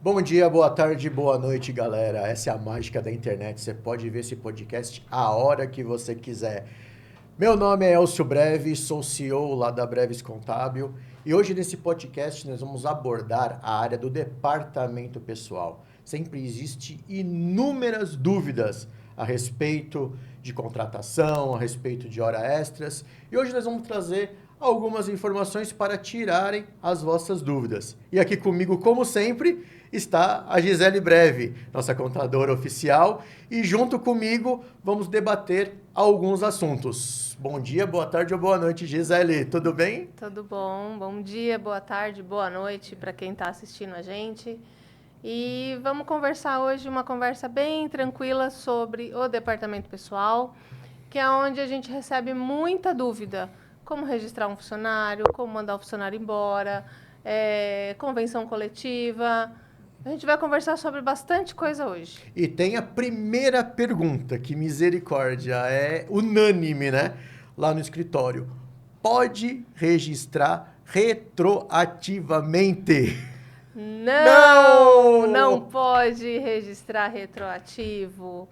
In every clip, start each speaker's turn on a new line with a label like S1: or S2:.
S1: Bom dia, boa tarde, boa noite, galera. Essa é a mágica da internet. Você pode ver esse podcast a hora que você quiser. Meu nome é Elcio Breves, sou CEO lá da Breves Contábil e hoje nesse podcast nós vamos abordar a área do departamento pessoal. Sempre existe inúmeras dúvidas a respeito de contratação, a respeito de horas extras e hoje nós vamos trazer algumas informações para tirarem as vossas dúvidas. E aqui comigo, como sempre, está a Gisele Breve, nossa contadora oficial, e junto comigo vamos debater alguns assuntos. Bom dia, boa tarde ou boa noite, Gisele, tudo bem?
S2: Tudo bom? Bom dia, boa tarde, boa noite para quem está assistindo a gente. E vamos conversar hoje uma conversa bem tranquila sobre o departamento pessoal, que é onde a gente recebe muita dúvida. Como registrar um funcionário, como mandar o funcionário embora, convenção coletiva. A gente vai conversar sobre bastante coisa hoje.
S1: E tem a primeira pergunta, que misericórdia, é unânime, né? Lá no escritório. Pode registrar retroativamente?
S2: Não
S1: Não!
S2: pode registrar retroativo.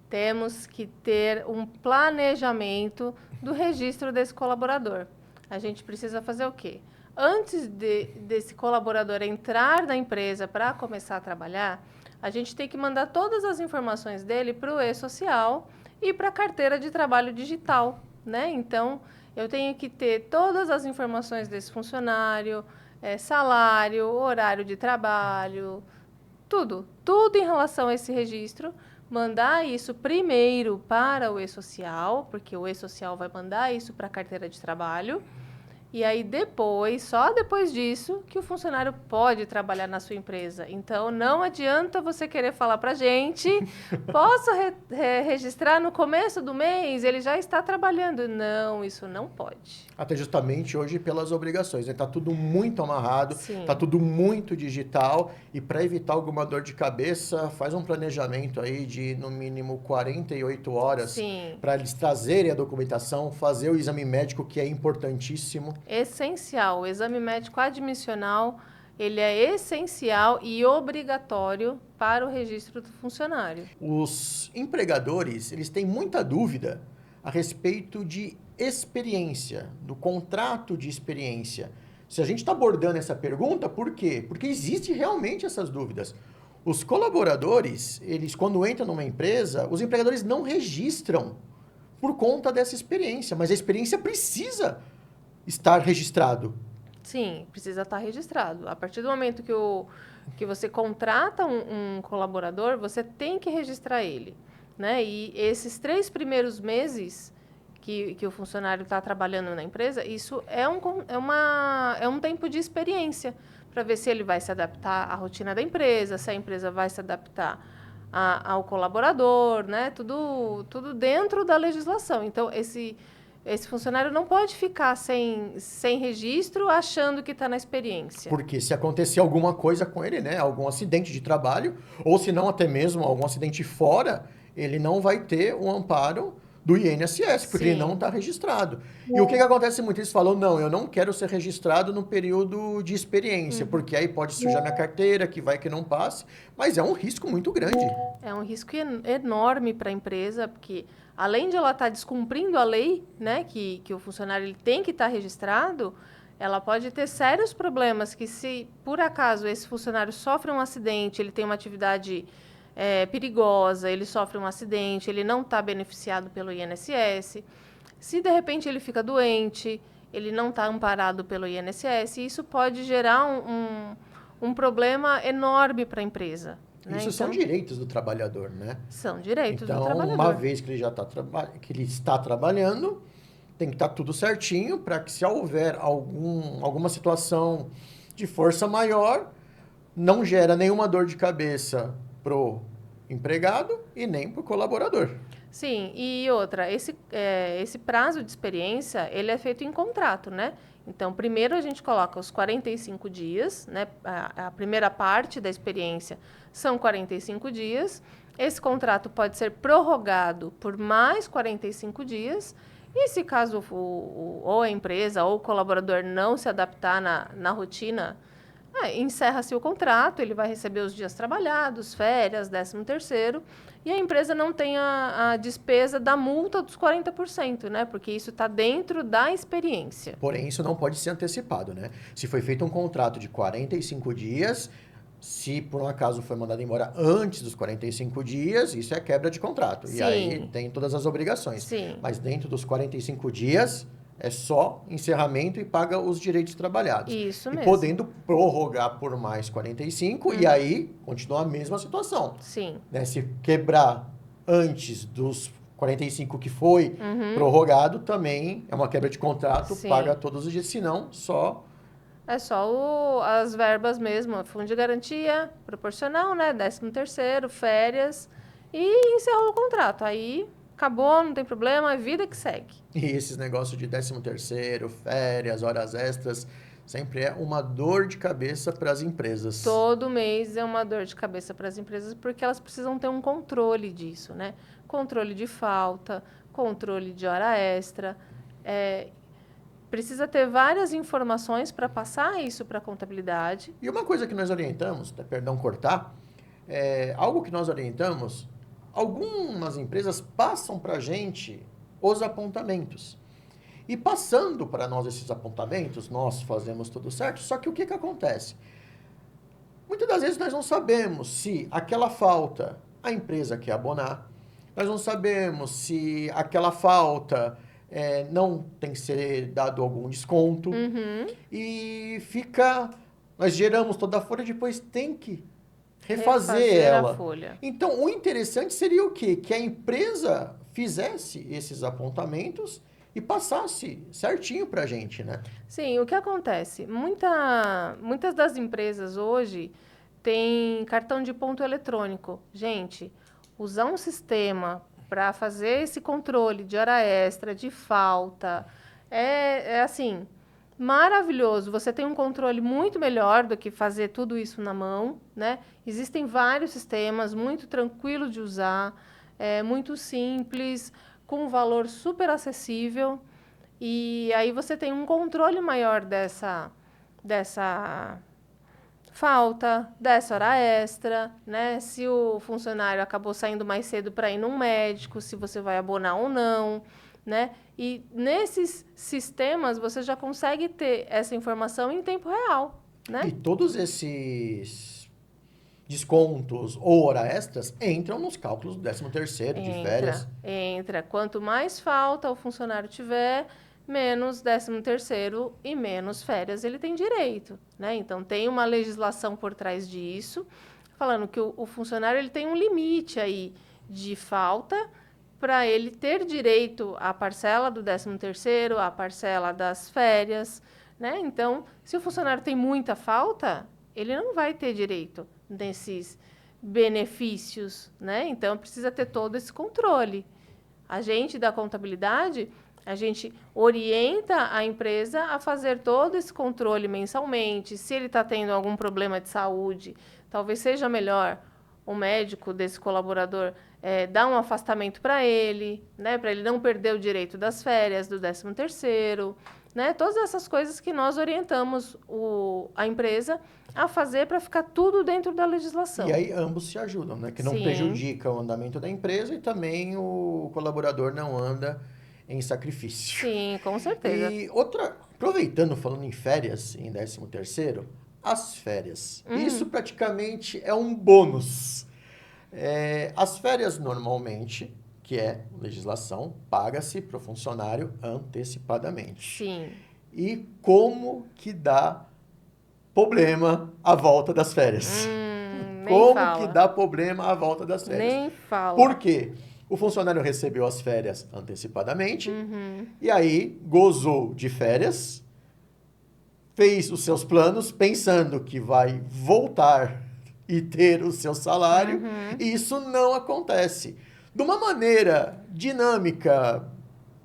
S2: Temos que ter um planejamento do registro desse colaborador. A gente precisa fazer o quê? Antes desse colaborador entrar na empresa para começar a trabalhar, a gente tem que mandar todas as informações dele para o e-social e para a carteira de trabalho digital, né? Então, eu tenho que ter todas as informações desse funcionário, salário, horário de trabalho, tudo em relação a esse registro, mandar isso primeiro para o e-social, porque o e-social vai mandar isso para a carteira de trabalho. E aí depois, só depois disso, que o funcionário pode trabalhar na sua empresa. Então, não adianta você querer falar para a gente, posso registrar no começo do mês, ele já está trabalhando. Não, isso não pode.
S1: Até justamente hoje pelas obrigações, né? Tá tudo muito amarrado, tá
S2: Sim.
S1: tudo muito digital e para evitar alguma dor de cabeça, faz um planejamento aí de no mínimo 48 horas
S2: Sim,
S1: para eles trazerem a documentação, fazer o exame médico que é importantíssimo.
S2: essencial. O exame médico admissional, ele é essencial e obrigatório para o registro do funcionário.
S1: Os empregadores, eles têm muita dúvida a respeito de experiência, do contrato de experiência. Se a gente está abordando essa pergunta, por quê? Porque existe realmente essas dúvidas. Os colaboradores, eles quando entram numa empresa, os empregadores não registram por conta dessa experiência, mas a experiência precisa estar registrado.
S2: Sim, precisa estar registrado. A partir do momento que você contrata um colaborador, você tem que registrar ele, né? E esses 3 primeiros meses que o funcionário está trabalhando na empresa, isso é um tempo de experiência para ver se ele vai se adaptar à rotina da empresa, se a empresa vai se adaptar ao colaborador, né? Tudo dentro da legislação. Então, esse funcionário não pode ficar sem registro achando que está na experiência.
S1: Porque se acontecer alguma coisa com ele, né, algum acidente de trabalho, ou se não até mesmo algum acidente fora, ele não vai ter o amparo do INSS, porque ele não
S2: Sim.
S1: está registrado. E o que que acontece muito? Eles falam, não, eu não quero ser registrado no período de experiência,
S2: Uhum.
S1: porque aí pode sujar minha carteira, que vai que não passe, mas é um risco muito grande.
S2: É um risco enorme para a empresa, porque além de ela estar descumprindo a lei, né, que o funcionário ele tem que estar registrado, ela pode ter sérios problemas que se, por acaso, esse funcionário sofre um acidente, ele tem uma atividade perigosa, ele sofre um acidente, ele não está beneficiado pelo INSS. Se, de repente, ele fica doente, ele não está amparado pelo INSS, isso pode gerar um problema enorme para a empresa. Né?
S1: Isso são
S2: Então,
S1: direitos do trabalhador, né?
S2: são direitos do
S1: Então, uma
S2: trabalhador.
S1: vez que ele já que ele está trabalhando, tem que estar tudo certinho para que se houver alguma situação de força maior, não gera nenhuma dor de cabeça pro empregado e nem pro colaborador.
S2: Sim, e outra, esse prazo de experiência, ele é feito em contrato, né? Então, primeiro a gente coloca os 45 dias, né? A primeira parte da experiência são 45 dias. Esse contrato pode ser prorrogado por mais 45 dias. E se caso ou a empresa ou o colaborador não se adaptar na rotina Encerra-se o contrato, ele vai receber os dias trabalhados, férias, 13º, e a empresa não tem a despesa da multa dos 40%, né? Porque isso está dentro da experiência.
S1: Porém, isso não pode ser antecipado, né? Se foi feito um contrato de 45 dias, se por um acaso foi mandado embora antes dos 45 dias, isso é quebra de contrato.
S2: Sim.
S1: E aí tem todas as obrigações.
S2: Sim.
S1: Mas dentro dos 45 dias, é só encerramento e paga os direitos trabalhados.
S2: Isso
S1: e
S2: mesmo.
S1: podendo prorrogar por mais 45, e aí continua a mesma situação.
S2: Sim.
S1: Né? Se quebrar antes dos 45 que foi prorrogado, também é uma quebra de contrato,
S2: Sim.
S1: paga todos os dias, senão só...
S2: É só as verbas mesmo, fundo de garantia, proporcional, né? 13º, férias e encerrou o contrato. Aí acabou, não tem problema, é vida que segue.
S1: E esses negócios de 13º, férias, horas extras, sempre é uma dor de cabeça para as empresas.
S2: Todo mês é uma dor de cabeça para as empresas porque elas precisam ter um controle disso, né? Controle de falta, controle de hora extra. Precisa ter várias informações para passar isso para a contabilidade.
S1: E uma coisa que nós orientamos, perdão cortar, algo que nós orientamos, algumas empresas passam para a gente os apontamentos. E passando para nós esses apontamentos, nós fazemos tudo certo, só que o que acontece? Muitas das vezes nós não sabemos se aquela falta a empresa quer abonar, nós não sabemos se aquela falta não tem que ser dado algum desconto, e nós geramos toda a folha e depois tem que refazer ela.
S2: A folha.
S1: Então, o interessante seria o quê? Que a empresa fizesse esses apontamentos e passasse certinho para a gente, né?
S2: Sim, o que acontece? Muitas das empresas hoje têm cartão de ponto eletrônico. Gente, usar um sistema para fazer esse controle de hora extra, de falta, assim, maravilhoso. Você tem um controle muito melhor do que fazer tudo isso na mão, né? Existem vários sistemas, muito tranquilo de usar, muito simples, com um valor super acessível. E aí você tem um controle maior dessa falta, dessa hora extra, né? Se o funcionário acabou saindo mais cedo para ir num médico, se você vai abonar ou não, né? E nesses sistemas você já consegue ter essa informação em tempo real, né?
S1: E todos esses descontos ou hora extras entram nos cálculos do 13º, de férias.
S2: Entra. Quanto mais falta o funcionário tiver, menos 13º e menos férias ele tem direito, né? Então, tem uma legislação por trás disso, falando que o funcionário ele tem um limite aí de falta para ele ter direito à parcela do 13º, à parcela das férias, né? Então, se o funcionário tem muita falta, ele não vai ter direito desses benefícios, né? Então, precisa ter todo esse controle. A gente da contabilidade, a gente orienta a empresa a fazer todo esse controle mensalmente. Se ele está tendo algum problema de saúde, talvez seja melhor o médico desse colaborador dar um afastamento para ele, né? Para ele não perder o direito das férias, do 13º, né? Todas essas coisas que nós orientamos a empresa a fazer para ficar tudo dentro da legislação.
S1: E aí ambos se ajudam, né? Que não prejudica o andamento da empresa e também o colaborador não anda em sacrifício.
S2: Sim, com certeza.
S1: E aproveitando, falando em férias, em 13º, as férias. Isso praticamente é um bônus. As férias normalmente, que é legislação, paga-se para o funcionário antecipadamente.
S2: Sim.
S1: E como que dá problema a volta das férias? Como que dá problema a volta das férias?
S2: Nem fala.
S1: Por quê? O funcionário recebeu as férias antecipadamente, e aí gozou de férias, fez os seus planos pensando que vai voltar e ter o seu salário, e isso não acontece. De uma maneira dinâmica,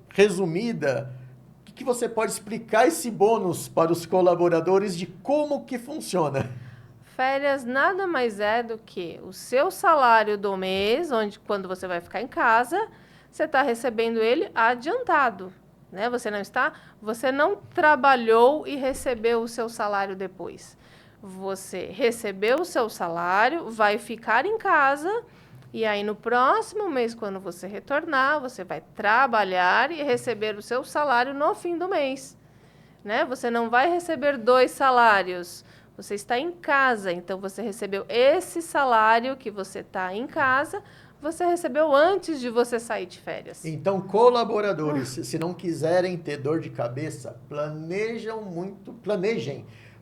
S1: resumida, o que você pode explicar esse bônus para os colaboradores de como que funciona?
S2: Férias nada mais é do que o seu salário do mês, quando você vai ficar em casa, você está recebendo ele adiantado, né? Você não trabalhou e recebeu o seu salário depois. Você recebeu o seu salário, vai ficar em casa e aí no próximo mês, quando você retornar, você vai trabalhar e receber o seu salário no fim do mês, né? Você não vai receber 2 salários. Você está em casa, então você recebeu esse salário que você está em casa, você recebeu antes de você sair de férias.
S1: Então, colaboradores, se não quiserem ter dor de cabeça, planejem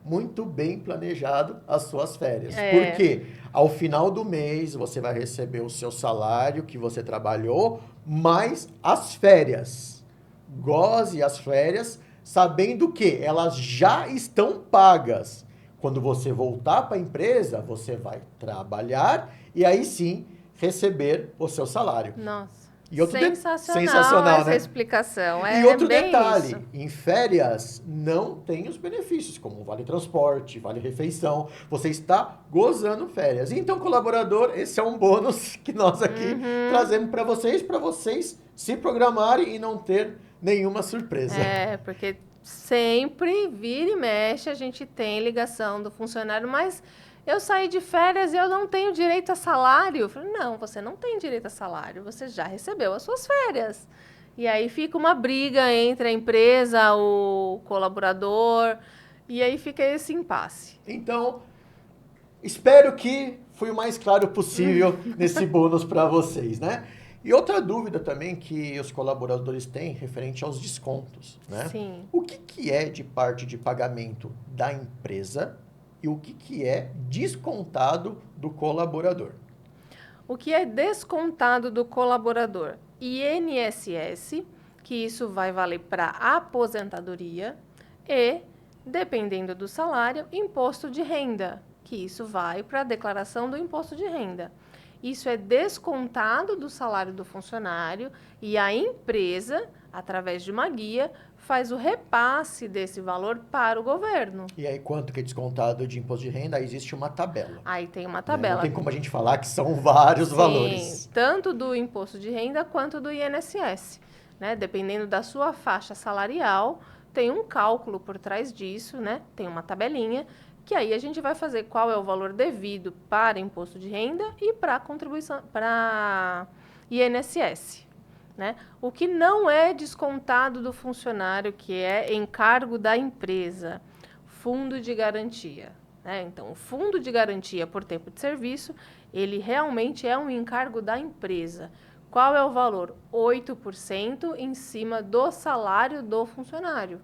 S1: muito bem planejado as suas férias. Porque ao final do mês você vai receber o seu salário que você trabalhou, mais as férias. Goze as férias, sabendo que elas já estão pagas. Quando você voltar para a empresa, você vai trabalhar e aí sim receber o seu salário.
S2: Nossa.
S1: E outro
S2: sensacional essa
S1: né?
S2: explicação.
S1: E outro
S2: bem
S1: detalhe,
S2: isso.
S1: em férias não tem os benefícios, como vale transporte, vale refeição. Você está gozando férias. Então, colaborador, esse é um bônus que nós aqui trazemos para vocês se programarem e não ter nenhuma surpresa.
S2: Porque sempre, vira e mexe, a gente tem ligação do funcionário, mas eu saí de férias e eu não tenho direito a salário. Eu falei, não, você não tem direito a salário, você já recebeu as suas férias. E aí fica uma briga entre a empresa, o colaborador, e aí fica esse impasse.
S1: Então, espero que fui o mais claro possível nesse bônus para vocês, né? E outra dúvida também que os colaboradores têm referente aos descontos, né?
S2: Sim.
S1: O que é de parte de pagamento da empresa e o que é descontado do colaborador?
S2: O que é descontado do colaborador? INSS, que isso vai valer para aposentadoria, e, dependendo do salário, imposto de renda, que isso vai para a declaração do imposto de renda. Isso é descontado do salário do funcionário e a empresa, através de uma guia, faz o repasse desse valor para o governo.
S1: E aí, quanto que é descontado de imposto de renda? Aí existe uma tabela.
S2: Aí tem uma
S1: Né?
S2: tabela.
S1: Não tem como a gente falar que são vários valores.
S2: Tanto do imposto de renda quanto do INSS. Né? Dependendo da sua faixa salarial, tem um cálculo por trás disso, né? Tem uma tabelinha, que aí a gente vai fazer qual é o valor devido para imposto de renda e para contribuição para INSS. Né? O que não é descontado do funcionário, que é encargo da empresa, fundo de garantia. Né? Então, o fundo de garantia por tempo de serviço, ele realmente é um encargo da empresa. Qual é o valor? 8% em cima do salário do funcionário.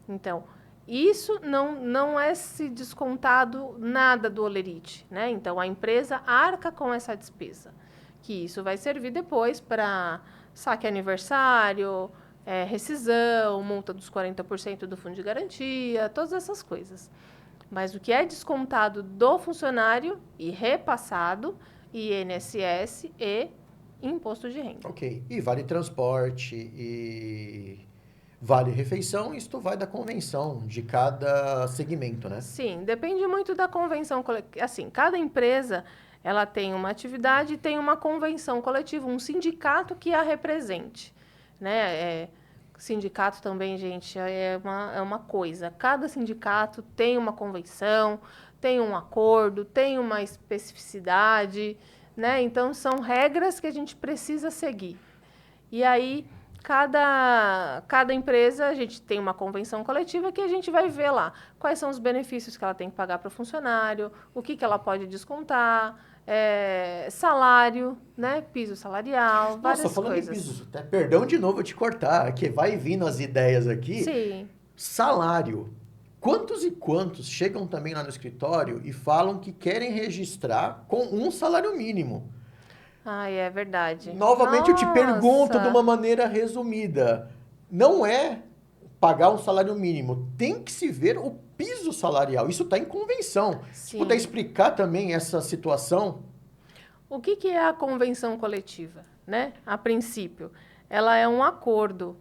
S2: Então, isso não é se descontado nada do holerite. Né? Então, a empresa arca com essa despesa, que isso vai servir depois para saque aniversário, rescisão, multa dos 40% do fundo de garantia, todas essas coisas. Mas o que é descontado do funcionário e repassado, INSS e imposto de renda.
S1: Ok. E vale transporte e vale refeição, isto vai da convenção de cada segmento, né?
S2: Sim, depende muito da convenção coletiva. Assim, cada empresa ela tem uma atividade e tem uma convenção coletiva, um sindicato que a represente. Né? Sindicato também, gente, é uma coisa. Cada sindicato tem uma convenção, tem um acordo, tem uma especificidade, né? Então, são regras que a gente precisa seguir. E aí, cada empresa, a gente tem uma convenção coletiva que a gente vai ver lá quais são os benefícios que ela tem que pagar para o funcionário, o que ela pode descontar, salário, né? Piso salarial, várias
S1: Nossa, falando
S2: coisas.
S1: em piso, até perdão de novo eu te cortar, que vai vindo as ideias aqui.
S2: Sim.
S1: Salário. Quantos e quantos chegam também lá no escritório e falam que querem registrar com um salário mínimo?
S2: Ai, é verdade.
S1: Novamente
S2: Nossa.
S1: eu te pergunto de uma maneira resumida. Não é pagar um salário mínimo, tem que se ver o piso salarial. Isso está em convenção.
S2: Sim.
S1: Se puder explicar também essa situação.
S2: O que é a convenção coletiva? Né? A princípio, ela é um acordo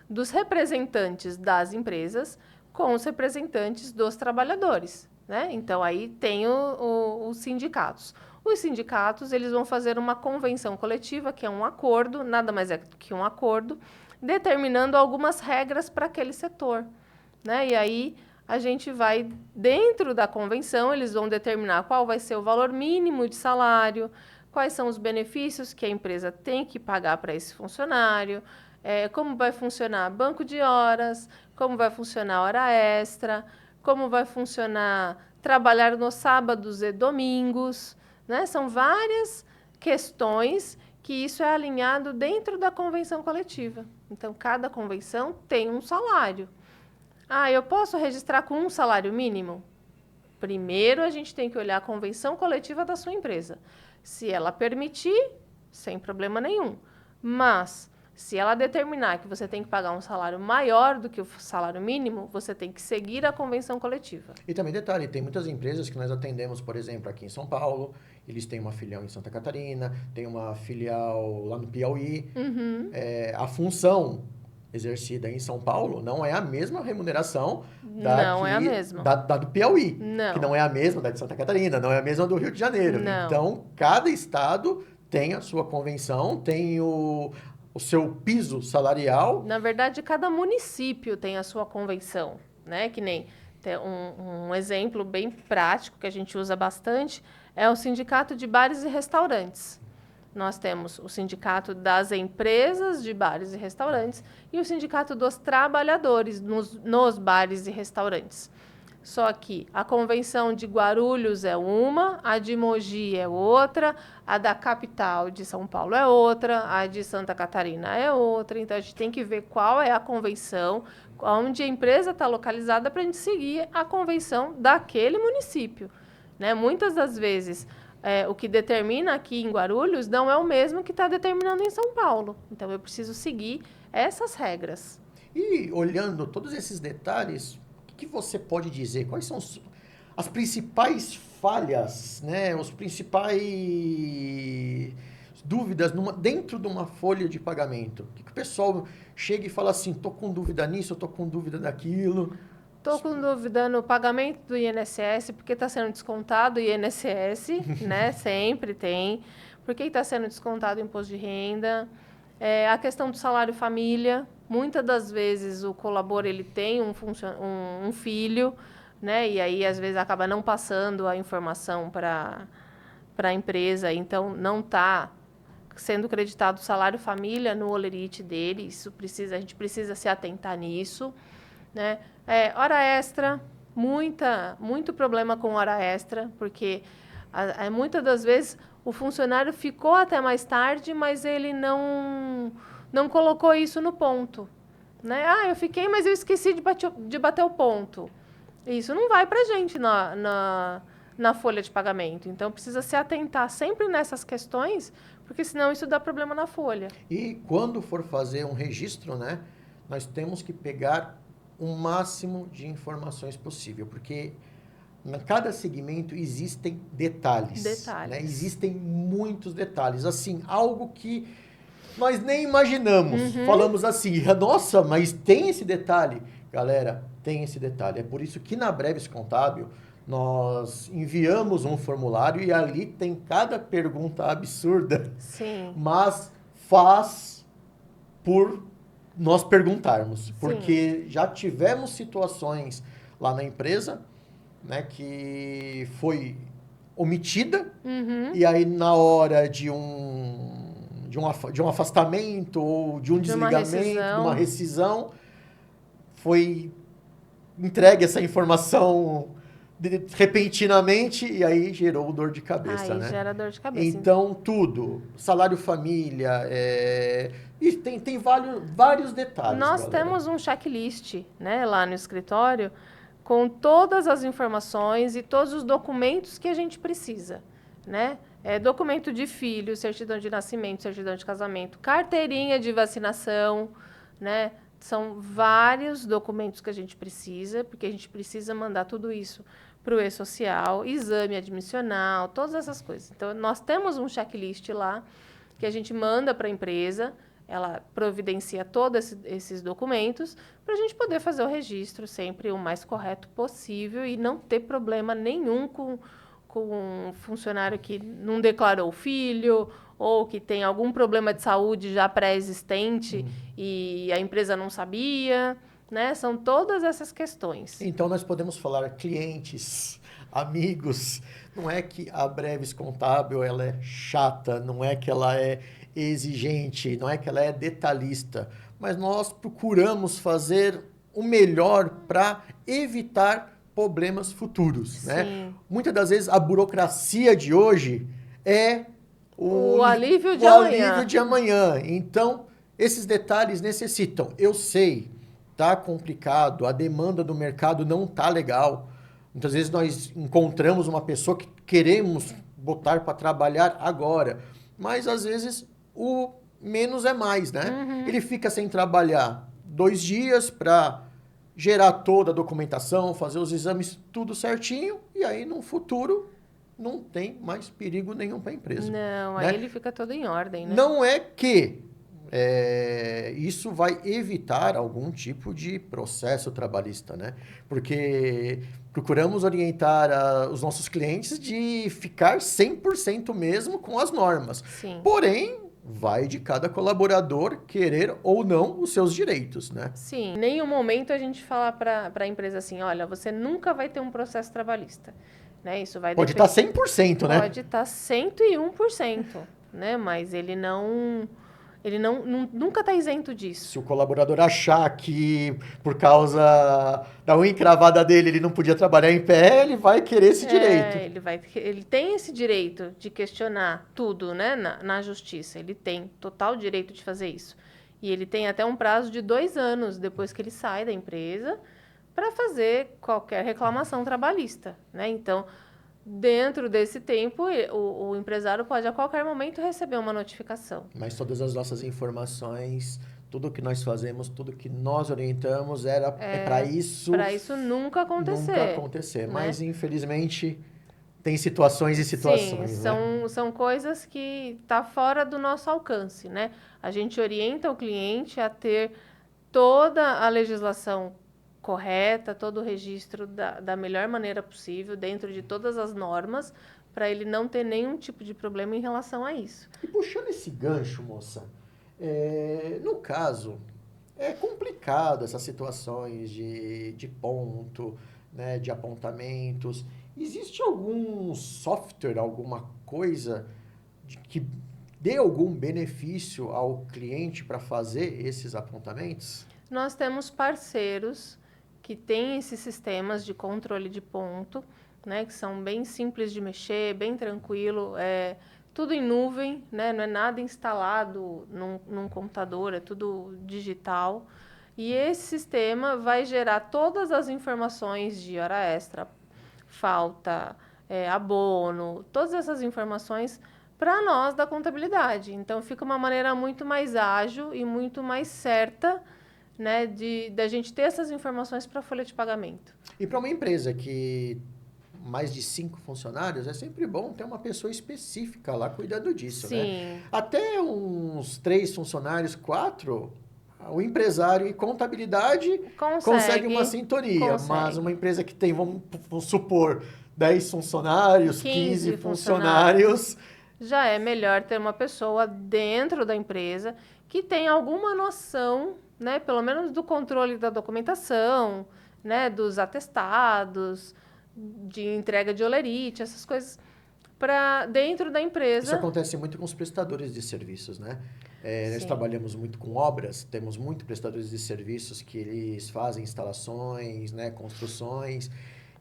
S2: dos representantes das empresas com os representantes dos trabalhadores. Né? Então, aí tem os sindicatos. Os sindicatos, eles vão fazer uma convenção coletiva, que é um acordo, nada mais é que um acordo, determinando algumas regras para aquele setor. Né? E aí, a gente vai, dentro da convenção, eles vão determinar qual vai ser o valor mínimo de salário, quais são os benefícios que a empresa tem que pagar para esse funcionário, como vai funcionar banco de horas, como vai funcionar hora extra, como vai funcionar trabalhar nos sábados e domingos, né? São várias questões que isso é alinhado dentro da convenção coletiva. Então, cada convenção tem um salário. Eu posso registrar com um salário mínimo? Primeiro, a gente tem que olhar a convenção coletiva da sua empresa. Se ela permitir, sem problema nenhum. Mas, se ela determinar que você tem que pagar um salário maior do que o salário mínimo, você tem que seguir a convenção coletiva.
S1: E também detalhe, tem muitas empresas que nós atendemos, por exemplo, aqui em São Paulo, eles têm uma filial em Santa Catarina, tem uma filial lá no Piauí. A função exercida em São Paulo não é a mesma remuneração
S2: não é a mesma.
S1: Da do Piauí,
S2: não.
S1: Que não é a mesma da de Santa Catarina, não é a mesma do Rio de Janeiro.
S2: Não.
S1: Então, cada estado tem a sua convenção, tem o seu piso salarial.
S2: Na verdade, cada município tem a sua convenção, né? Que nem tem um exemplo bem prático que a gente usa bastante é o Sindicato de Bares e Restaurantes. Nós temos o Sindicato das Empresas de Bares e Restaurantes e o Sindicato dos Trabalhadores nos bares e restaurantes. Só que a convenção de Guarulhos é uma, a de Mogi é outra, a da capital de São Paulo é outra, a de Santa Catarina é outra. Então, a gente tem que ver qual é a convenção, onde a empresa está localizada para a gente seguir a convenção daquele município, né? Muitas das vezes, o que determina aqui em Guarulhos não é o mesmo que está determinando em São Paulo. Então, eu preciso seguir essas regras.
S1: E olhando todos esses detalhes, o que você pode dizer? Quais são as principais falhas, né? Os principais dúvidas dentro de uma folha de pagamento? O que o pessoal chega e fala assim, estou com dúvida nisso, estou com dúvida daquilo?
S2: Estou com dúvida no pagamento do INSS, porque está sendo descontado o INSS, né? Sempre tem. Por que está sendo descontado o imposto de renda? A questão do salário família. Muitas das vezes o colaborador ele tem um filho, né? E aí, às vezes, acaba não passando a informação para a empresa. Então, não está sendo creditado o salário família no holerite dele. A gente precisa se atentar nisso, né? Hora extra, muito problema com hora extra, porque muitas das vezes o funcionário ficou até mais tarde, mas ele não colocou isso no ponto, né? Eu fiquei, mas eu esqueci de bater o ponto. Isso não vai para a gente na folha de pagamento. Então, precisa se atentar sempre nessas questões, porque senão isso dá problema na folha.
S1: E quando for fazer um registro, né, nós temos que pegar o máximo de informações possível, porque em cada segmento existem detalhes. Né? Existem muitos detalhes. Assim, algo que nós nem imaginamos. Falamos assim, nossa, mas tem esse detalhe. Galera, tem esse detalhe. É por isso que na Breves Contábil nós enviamos um formulário e ali tem cada pergunta absurda.
S2: Sim.
S1: Mas faz por nós perguntarmos. Porque já tivemos situações lá na empresa, né, que foi omitida e aí na hora de um afastamento ou de um desligamento, de uma rescisão, foi entregue essa informação repentinamente e aí gerou dor de cabeça, né?
S2: Gera dor de cabeça.
S1: Então, tudo. Salário família, e tem vários detalhes.
S2: Nós temos um checklist, né, lá no escritório com todas as informações e todos os documentos que a gente precisa, né? Documento de filho, certidão de nascimento, certidão de casamento, carteirinha de vacinação, né? São vários documentos que a gente precisa, porque a gente precisa mandar tudo isso para o E-Social, exame admissional, todas essas coisas. Então, nós temos um checklist lá que a gente manda para a empresa, ela providencia todos esses documentos para a gente poder fazer o registro sempre o mais correto possível e não ter problema nenhum com um funcionário que não declarou o filho ou que tem algum problema de saúde já pré-existente e a empresa não sabia. né? São todas essas questões.
S1: Então, nós podemos falar clientes, amigos. Não é que a Breves Contábil ela é chata, não é que ela é exigente, não é que ela é detalhista, mas nós procuramos fazer o melhor para evitar problemas futuros, né?
S2: Sim.
S1: Muitas das vezes a burocracia de hoje é
S2: O alívio de
S1: o
S2: amanhã.
S1: alívio de amanhã. Então, esses detalhes necessitam. Eu sei, tá complicado, a demanda do mercado não tá legal. Muitas vezes nós encontramos uma pessoa que queremos botar para trabalhar agora, mas às vezes o menos é mais, né? Ele fica sem trabalhar 2 dias para gerar toda a documentação, fazer os exames tudo certinho, e aí no futuro não tem mais perigo nenhum para a empresa.
S2: Não,
S1: né?
S2: aí ele fica todo em ordem, né?
S1: Não é que isso vai evitar algum tipo de processo trabalhista, né? Porque procuramos orientar os nossos clientes de ficar 100% mesmo com as normas.
S2: Sim.
S1: Porém, vai de cada colaborador querer ou não os seus direitos, né?
S2: Sim, em nenhum momento a gente fala para a empresa assim, olha, você nunca vai ter um processo trabalhista, né? Isso vai
S1: Pode estar 100%, né?
S2: Pode estar 101%, né? Mas ele nunca está isento disso.
S1: Se o colaborador achar que por causa da unha encravada dele ele não podia trabalhar em pé, ele vai querer esse direito.
S2: Ele tem esse direito de questionar tudo, né, na justiça. Ele tem total direito de fazer isso. E ele tem até um prazo de 2 anos depois que ele sai da empresa para fazer qualquer reclamação trabalhista, né? Então, dentro desse tempo, o empresário pode a qualquer momento receber uma notificação.
S1: Mas todas as nossas informações, tudo que nós fazemos, tudo que nós orientamos é para isso.
S2: Para isso nunca acontecer.
S1: Nunca acontecer.
S2: Né?
S1: Mas, infelizmente, tem situações e situações.
S2: Sim, são coisas que tá fora do nosso alcance, né? A gente orienta o cliente a ter toda a legislação correta, todo o registro da melhor maneira possível, dentro de todas as normas, para ele não ter nenhum tipo de problema em relação a isso.
S1: E puxando esse gancho, moça, no caso, é complicado essas situações de ponto, né, de apontamentos. Existe algum software, alguma coisa que dê algum benefício ao cliente para fazer esses apontamentos?
S2: Nós temos parceiros que têm esses sistemas de controle de ponto, né, que são bem simples de mexer, bem tranquilo, tudo em nuvem, né, não é nada instalado num computador, é tudo digital. E esse sistema vai gerar todas as informações de hora extra, falta, abono, todas essas informações para nós da contabilidade. Então, fica uma maneira muito mais ágil e muito mais certa, né, da gente ter essas informações para a folha de pagamento.
S1: E para uma empresa que mais de 5 funcionários, é sempre bom ter uma pessoa específica lá cuidando disso,
S2: Sim.
S1: né? Até uns 3 funcionários, 4, o empresário e contabilidade consegue uma sintonia. Mas uma empresa que tem, vamos supor, 10 funcionários, 15 funcionários...
S2: Já é melhor ter uma pessoa dentro da empresa que tenha alguma noção, né, pelo menos do controle da documentação, né, dos atestados, de entrega de holerite, essas coisas, para dentro da empresa.
S1: Isso acontece muito com os prestadores de serviços, né? Nós trabalhamos muito com obras, temos muitos prestadores de serviços que eles fazem instalações, né, construções,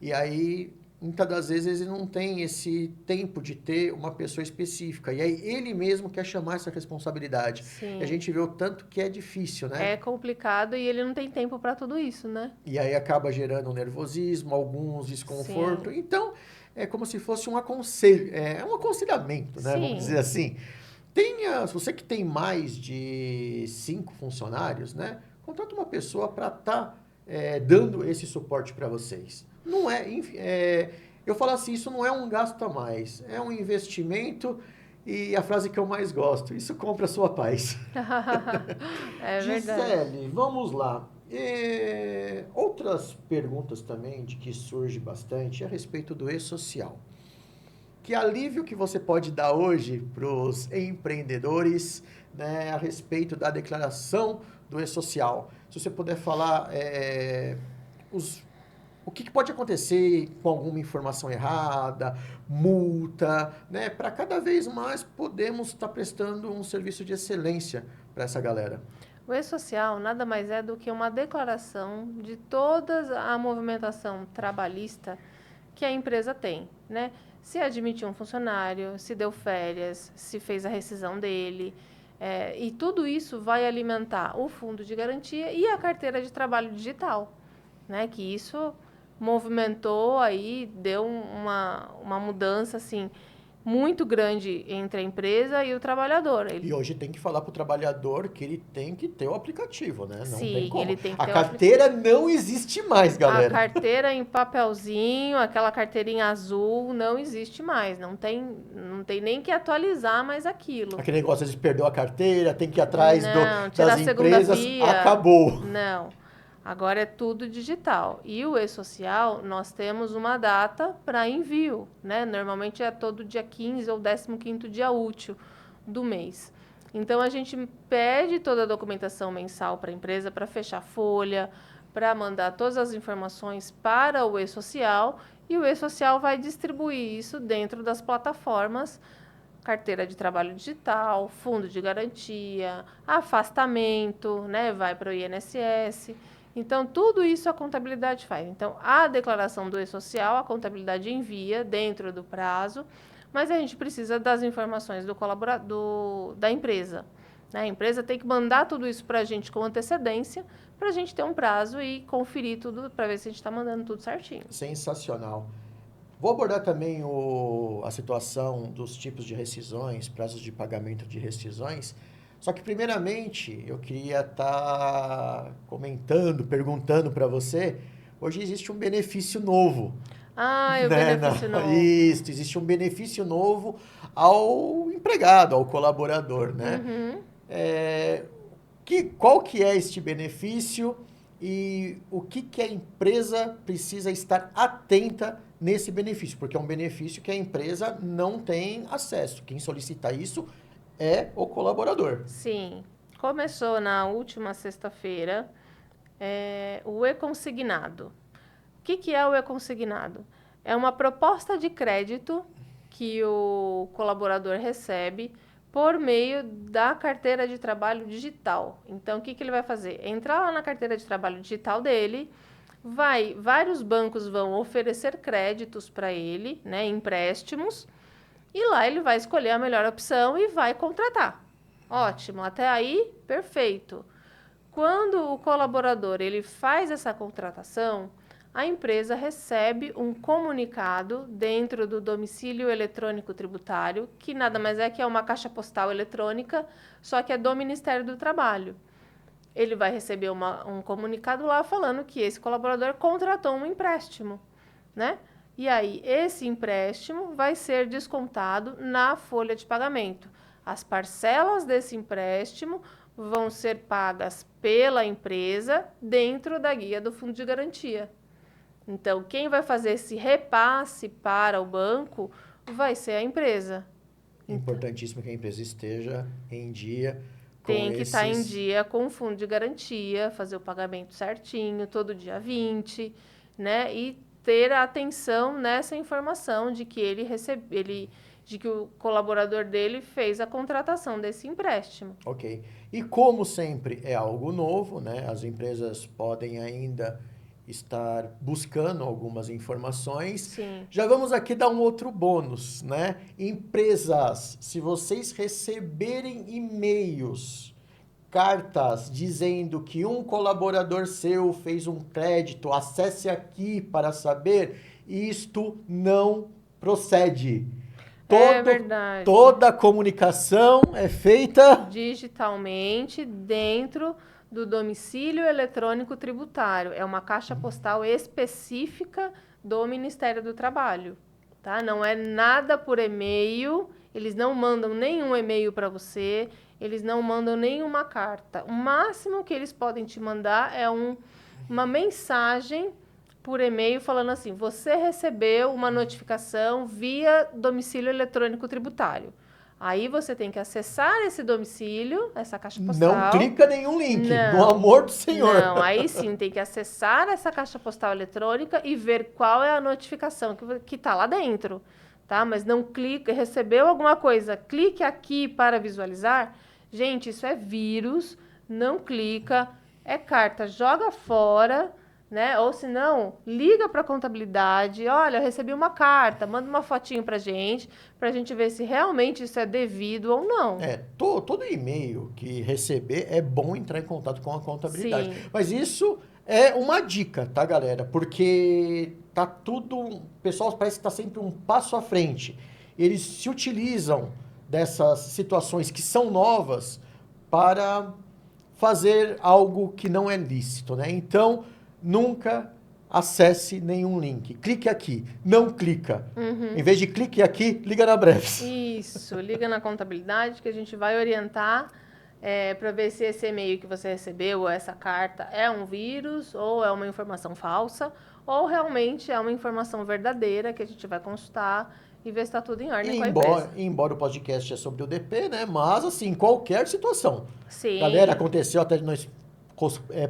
S1: e aí muitas das vezes ele não tem esse tempo de ter uma pessoa específica. E aí ele mesmo quer chamar essa responsabilidade.
S2: Sim.
S1: E a gente vê o tanto que é difícil, né?
S2: É complicado e ele não tem tempo para tudo isso, né?
S1: E aí acaba gerando um nervosismo, alguns desconforto.
S2: Sim.
S1: Então, é como se fosse um aconselho, um aconselhamento, né?
S2: Sim.
S1: Vamos dizer assim. Se você que tem mais de 5 funcionários, né? Contrata uma pessoa para estar dando esse suporte para vocês. Não eu falo assim, isso não é um gasto a mais, é um investimento e a frase que eu mais gosto, isso compra a sua paz.
S2: É verdade.
S1: Gisele, vamos lá. Outras perguntas também de que surge bastante é a respeito do e-social. Que alívio que você pode dar hoje para os empreendedores, né, a respeito da declaração do e-social? se você puder falar o que pode acontecer com alguma informação errada, multa, né? Para cada vez mais podemos estar prestando um serviço de excelência para essa galera.
S2: O E-Social nada mais é do que uma declaração de toda a movimentação trabalhista que a empresa tem, né? Se admitiu um funcionário, se deu férias, se fez a rescisão dele, e tudo isso vai alimentar o fundo de garantia e a carteira de trabalho digital, né? Que isso movimentou aí, deu uma mudança, assim, muito grande entre a empresa e o trabalhador.
S1: E hoje tem que falar para o trabalhador que ele tem que ter o aplicativo, né? Não
S2: Sim,
S1: tem como.
S2: ele tem que
S1: A
S2: ter
S1: carteira não existe mais,
S2: a
S1: galera.
S2: carteira em papelzinho, aquela carteirinha azul, não existe mais. Não tem nem que atualizar mais aquilo.
S1: Aquele negócio de perdeu a carteira, tem que ir atrás
S2: Não, tirar
S1: das
S2: a segunda
S1: empresas,
S2: via.
S1: acabou.
S2: Não. Agora é tudo digital. E o E-Social, nós temos uma data para envio, né? Normalmente é todo dia 15 ou 15º dia útil do mês. Então, a gente pede toda a documentação mensal para a empresa para fechar folha, para mandar todas as informações para o E-Social, e o E-Social vai distribuir isso dentro das plataformas, carteira de trabalho digital, fundo de garantia, afastamento, né? Vai para o INSS. Então, tudo isso a contabilidade faz. Então, a declaração do E-Social, a contabilidade envia dentro do prazo, mas a gente precisa das informações do colaborador, da empresa, né? A empresa tem que mandar tudo isso para a gente com antecedência, para a gente ter um prazo e conferir tudo, para ver se a gente está mandando tudo certinho.
S1: Sensacional. Vou abordar também a situação dos tipos de rescisões, prazos de pagamento de rescisões. Só que, primeiramente, eu queria estar comentando, perguntando para você, hoje existe um benefício novo.
S2: Ah, o
S1: Né?
S2: benefício novo.
S1: Isso, existe um benefício novo ao empregado, ao colaborador, né?
S2: Uhum.
S1: Qual que é este benefício e o que a empresa precisa estar atenta nesse benefício? Porque é um benefício que a empresa não tem acesso. Quem solicita isso é o colaborador.
S2: Sim. Começou na última sexta-feira o E-Consignado. O que é o E-Consignado? É uma proposta de crédito que o colaborador recebe por meio da carteira de trabalho digital. Então, o que ele vai fazer? Entrar lá na carteira de trabalho digital dele, vários bancos vão oferecer créditos para ele, né, empréstimos, e lá ele vai escolher a melhor opção e vai contratar. Ótimo, até aí, perfeito. Quando o colaborador ele faz essa contratação, a empresa recebe um comunicado dentro do domicílio eletrônico tributário, que nada mais é que é uma caixa postal eletrônica, só que é do Ministério do Trabalho. Ele vai receber um comunicado lá falando que esse colaborador contratou um empréstimo, né? E aí, esse empréstimo vai ser descontado na folha de pagamento. As parcelas desse empréstimo vão ser pagas pela empresa dentro da guia do Fundo de Garantia. Então, quem vai fazer esse repasse para o banco vai ser a empresa.
S1: É importantíssimo que a empresa esteja em dia com
S2: Tem que estar em dia com o Fundo de Garantia, fazer o pagamento certinho, todo dia 20, né? E ter a atenção nessa informação de que de que o colaborador dele fez a contratação desse empréstimo.
S1: Ok. E como sempre é algo novo, né? As empresas podem ainda estar buscando algumas informações.
S2: Sim.
S1: Já vamos aqui dar um outro bônus, né? Empresas, se vocês receberem e-mails, cartas dizendo que um colaborador seu fez um crédito, acesse aqui para saber, isto não procede.
S2: É verdade.
S1: Toda a comunicação é feita
S2: digitalmente dentro do domicílio eletrônico tributário. É uma caixa postal específica do Ministério do Trabalho, tá? Não é nada por e-mail, eles não mandam nenhum e-mail para você, eles não mandam nenhuma carta. O máximo que eles podem te mandar é uma mensagem por e-mail falando assim: você recebeu uma notificação via domicílio eletrônico tributário. Aí você tem que acessar esse domicílio, essa caixa postal.
S1: Não clica nenhum link,
S2: Não,
S1: no amor do Senhor.
S2: Não, aí sim tem que acessar essa caixa postal eletrônica e ver qual é a notificação que está lá dentro, tá? Mas não clica, recebeu alguma coisa, clique aqui para visualizar. Gente, isso é vírus, não clica, é carta, joga fora, né? Ou se não, liga para a contabilidade, olha, eu recebi uma carta, manda uma fotinho para a gente ver se realmente isso é devido ou não.
S1: Todo e-mail que receber é bom entrar em contato com a contabilidade.
S2: Sim.
S1: Mas isso é uma dica, tá, galera? Porque tá tudo... O pessoal parece que tá sempre um passo à frente. Eles se utilizam dessas situações que são novas para fazer algo que não é lícito, né? Então, nunca acesse nenhum link. Clique aqui. Não clica. Em vez de clique aqui, liga na Breves.
S2: Isso, liga na contabilidade que a gente vai orientar para ver se esse e-mail que você recebeu, ou essa carta, é um vírus, ou é uma informação falsa, ou realmente é uma informação verdadeira que a gente vai consultar e ver se está tudo em ordem com a empresa.
S1: Embora o podcast é sobre o DP, né? Mas, assim, qualquer situação.
S2: Sim.
S1: Galera, aconteceu até de nós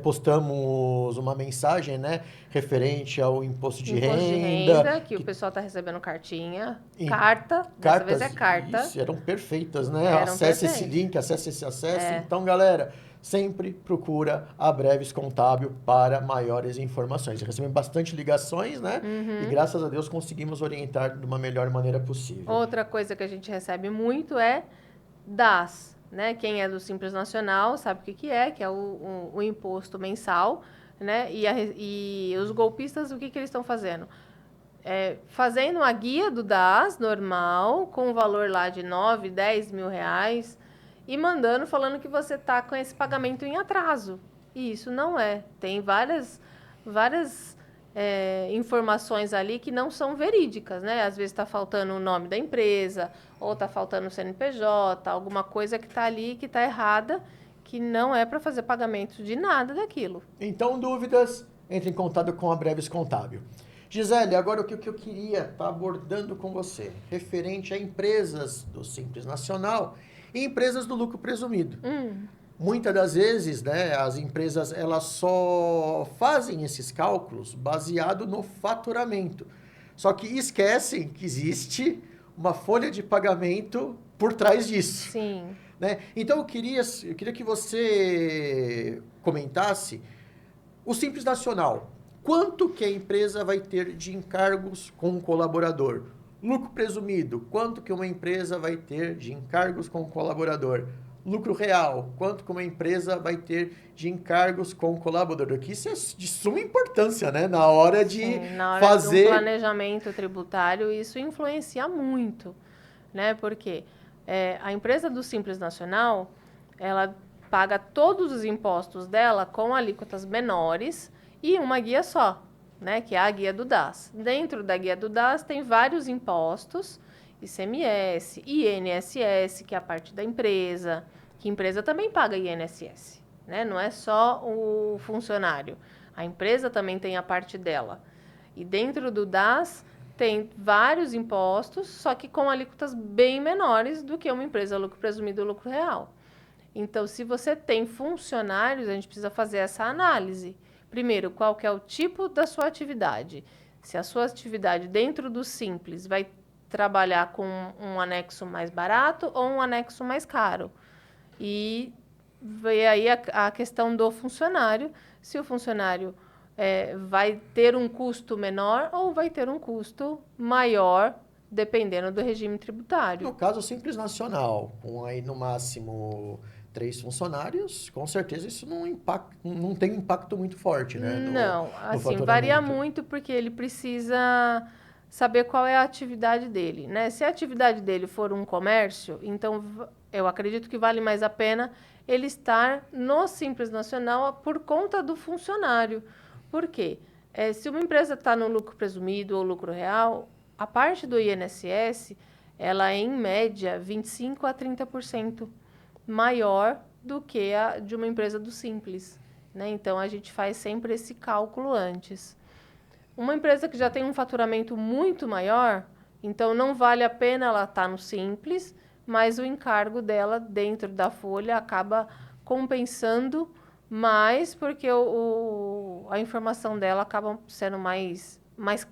S1: postamos uma mensagem, né? Referente ao imposto de renda.
S2: Que o pessoal está recebendo cartinha.
S1: E
S2: Carta, dessa vez é carta.
S1: Isso, eram perfeitas, né?
S2: Eram
S1: Acesse esse
S2: perfeitas.
S1: link, acesse esse acesso.
S2: É.
S1: Então, galera, sempre procura a Breves Contábil para maiores informações. Recebemos bastante ligações, né? E graças a Deus conseguimos orientar de uma melhor maneira possível.
S2: Outra coisa que a gente recebe muito é DAS, né? Quem é do Simples Nacional sabe o que é o imposto mensal, né? E os golpistas, o que eles estão fazendo? Fazendo a guia do DAS normal, com o valor lá de 9, 10 mil reais, e mandando falando que você está com esse pagamento em atraso. E isso não é. Tem várias informações ali que não são verídicas, né? Às vezes está faltando o nome da empresa, ou está faltando o CNPJ, alguma coisa que está ali que está errada, que não é para fazer pagamento de nada daquilo.
S1: Então, dúvidas, entre em contato com a Breves Contábil. Gisele, agora o que eu queria estar abordando com você, referente a empresas do Simples Nacional e empresas do lucro presumido. Muitas das vezes, né, as empresas elas só fazem esses cálculos baseado no faturamento. Só que esquecem que existe uma folha de pagamento por trás disso.
S2: Sim.
S1: Né? Então eu queria que você comentasse o Simples Nacional. Quanto que a empresa vai ter de encargos com o colaborador? Lucro presumido, quanto que uma empresa vai ter de encargos com o colaborador? Lucro real, quanto que uma empresa vai ter de encargos com o colaborador? Que isso é de suma importância, né? Na hora de fazer...
S2: do planejamento tributário, isso influencia muito, né? Porque a empresa do Simples Nacional, ela paga todos os impostos dela com alíquotas menores e uma guia só, né? Que é a guia do DAS. Dentro da guia do DAS tem vários impostos, ICMS, INSS, que é a parte da empresa, que a empresa também paga INSS, né? Não é só o funcionário, a empresa também tem a parte dela. E dentro do DAS tem vários impostos, só que com alíquotas bem menores do que uma empresa lucro presumido ou lucro real. Então, se você tem funcionários, a gente precisa fazer essa análise. Primeiro, qual que é o tipo da sua atividade? Se a sua atividade dentro do Simples vai trabalhar com um anexo mais barato ou um anexo mais caro. E vem aí a questão do funcionário, se o funcionário vai ter um custo menor ou vai ter um custo maior, dependendo do regime tributário.
S1: No caso Simples Nacional, com aí no máximo 3 funcionários, com certeza isso não tem impacto muito forte, né?
S2: Não, assim, varia muito porque ele precisa saber qual é a atividade dele, né? Se a atividade dele for um comércio, então eu acredito que vale mais a pena ele estar no Simples Nacional por conta do funcionário. Por quê? Se uma empresa está no lucro presumido ou lucro real, a parte do INSS, ela é em média 25% a 30% maior do que a de uma empresa do Simples, né? Então, a gente faz sempre esse cálculo antes. Uma empresa que já tem um faturamento muito maior, então não vale a pena ela estar no Simples, mas o encargo dela dentro da folha acaba compensando mais, porque a informação dela acaba sendo mais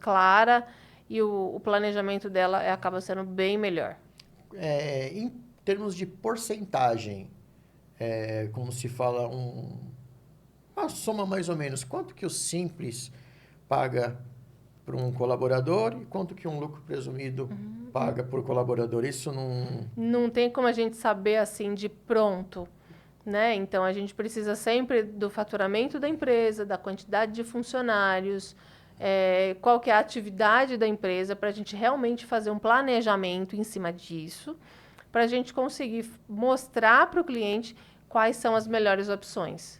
S2: clara e o planejamento dela acaba sendo bem melhor.
S1: Em termos de porcentagem, como se fala, uma soma mais ou menos, quanto que o Simples paga para um colaborador e quanto que um lucro presumido paga por colaborador? Isso não...
S2: Não tem como a gente saber assim de pronto, né? Então, a gente precisa sempre do faturamento da empresa, da quantidade de funcionários, qual que é a atividade da empresa, para a gente realmente fazer um planejamento em cima disso, para a gente conseguir mostrar para o cliente quais são as melhores opções.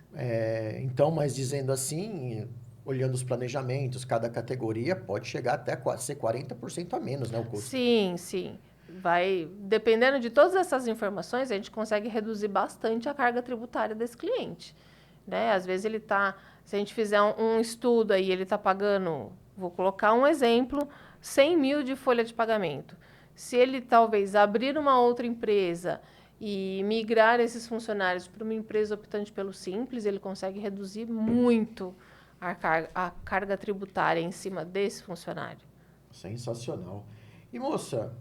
S1: Então, mas dizendo assim, olhando os planejamentos, cada categoria pode chegar até ser 40% a menos, né, o custo?
S2: Sim, sim. Dependendo de todas essas informações, a gente consegue reduzir bastante a carga tributária desse cliente, né? Às vezes se a gente fizer um estudo aí, ele está pagando, vou colocar um exemplo, 100 mil de folha de pagamento. Se ele talvez abrir uma outra empresa e migrar esses funcionários para uma empresa optante pelo Simples, ele consegue reduzir muito a carga tributária em cima desse funcionário.
S1: Sensacional. E, moça,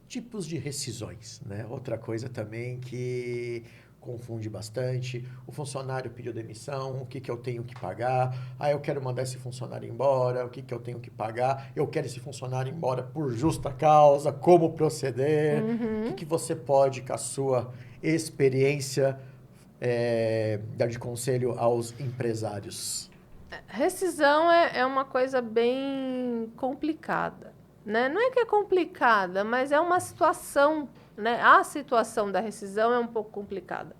S1: tipos de rescisões, né? Outra coisa também que confunde bastante. O funcionário pediu demissão, o que eu tenho que pagar? Eu quero mandar esse funcionário embora, o que eu tenho que pagar? Eu quero esse funcionário embora por justa causa, como proceder? O que você pode, com a sua experiência, dar de conselho aos empresários?
S2: Rescisão é uma coisa bem complicada, né? Não é que é complicada, mas é uma situação, né? A situação da rescisão é um pouco complicada.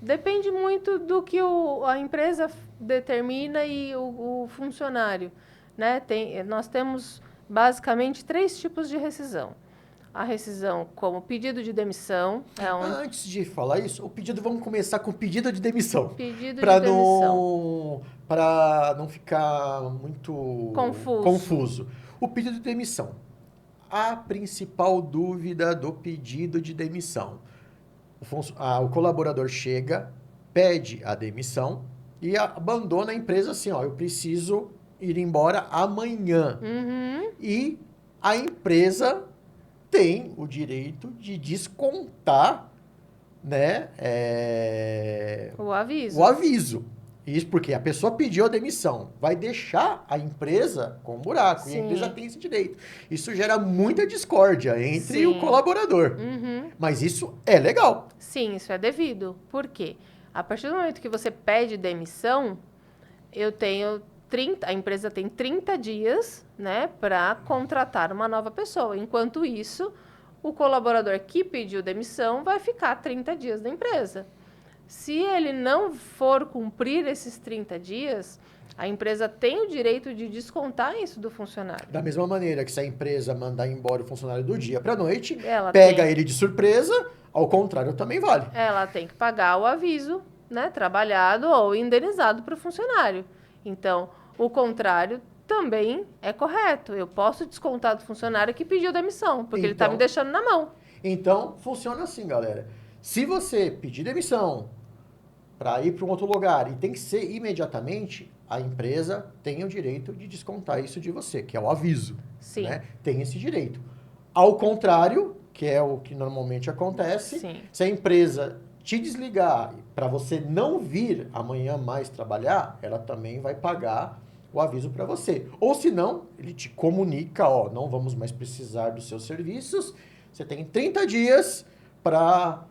S2: Depende muito do que a empresa determina e o funcionário, né? Nós temos basicamente 3 tipos de rescisão. A rescisão como pedido de demissão.
S1: Antes de falar isso, vamos começar com o pedido de demissão.
S2: Pedido de demissão.
S1: Para não ficar muito confuso. O pedido de demissão. A principal dúvida do pedido de demissão. O colaborador chega, pede a demissão e abandona a empresa assim, eu preciso ir embora amanhã. E a empresa tem o direito de descontar, né,
S2: o
S1: aviso. Isso porque a pessoa pediu a demissão, vai deixar a empresa com um buraco. Sim. E a empresa tem esse direito. Isso gera muita discórdia entre
S2: Sim.
S1: o colaborador. Mas isso é legal.
S2: Sim, isso é devido. Por quê? A partir do momento que você pede demissão, a empresa tem 30 dias, né, para contratar uma nova pessoa. Enquanto isso, o colaborador que pediu demissão vai ficar 30 dias na empresa. Se ele não for cumprir esses 30 dias, a empresa tem o direito de descontar isso do funcionário.
S1: Da mesma maneira que se a empresa mandar embora o funcionário do dia para a noite, pega ele de surpresa, ao contrário também vale.
S2: Ela tem que pagar o aviso, né, trabalhado ou indenizado para o funcionário. Então, o contrário também é correto. Eu posso descontar do funcionário que pediu demissão, porque ele está me deixando na mão.
S1: Então, funciona assim, galera. Se você pedir demissão para ir para um outro lugar e tem que ser imediatamente, a empresa tem o direito de descontar isso de você, que é o aviso.
S2: Sim.
S1: Né? Tem esse direito. Ao contrário, que é o que normalmente acontece,
S2: Sim.
S1: Se a empresa te desligar para você não vir amanhã mais trabalhar, ela também vai pagar o aviso para você. Ou se não, ele te comunica, não vamos mais precisar dos seus serviços, você tem 30 dias para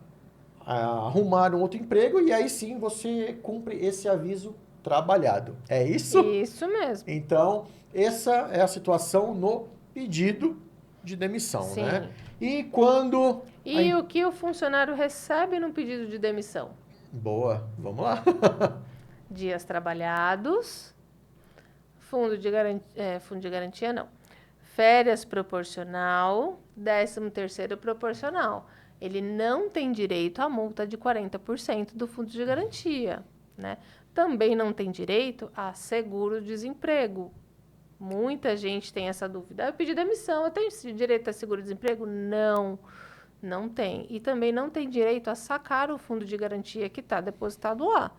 S1: arrumar um outro emprego e aí sim você cumpre esse aviso trabalhado. É isso?
S2: Isso mesmo.
S1: Então, essa é a situação no pedido de demissão,
S2: Sim.
S1: né? E quando...
S2: E o que o funcionário recebe no pedido de demissão?
S1: Boa, vamos lá.
S2: Dias trabalhados, fundo de garantia não. Férias proporcional, 13º proporcional. Ele não tem direito à multa de 40% do fundo de garantia, né? Também não tem direito a seguro-desemprego. Muita gente tem essa dúvida. Eu pedi demissão, eu tenho direito a seguro-desemprego? Não. Não tem. E também não tem direito a sacar o fundo de garantia que está depositado lá.